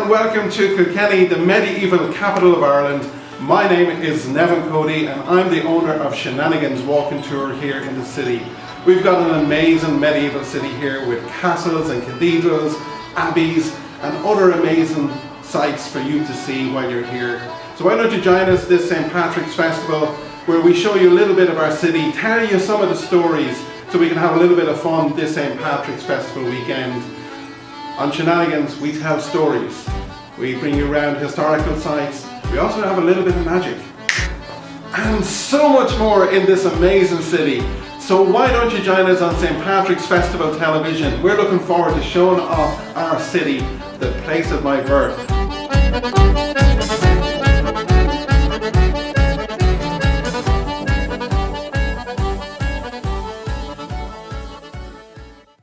and welcome to Kilkenny, the medieval capital of Ireland. My name is Nevin Cody and I'm the owner of Shenanigans walking tour here in the city. We've got an amazing medieval city here with castles and cathedrals, abbeys and other amazing sights for you to see while you're here. So why don't you join us this St. Patrick's Festival, where we show you a little bit of our city, tell you some of the stories so we can have a little bit of fun this St. Patrick's Festival weekend. On Shenanigans, we tell stories. We bring you around historical sites. We also have a little bit of magic. And so much more in this amazing city. So why don't you join us on St. Patrick's Festival television? We're looking forward to showing off our city, the place of my birth.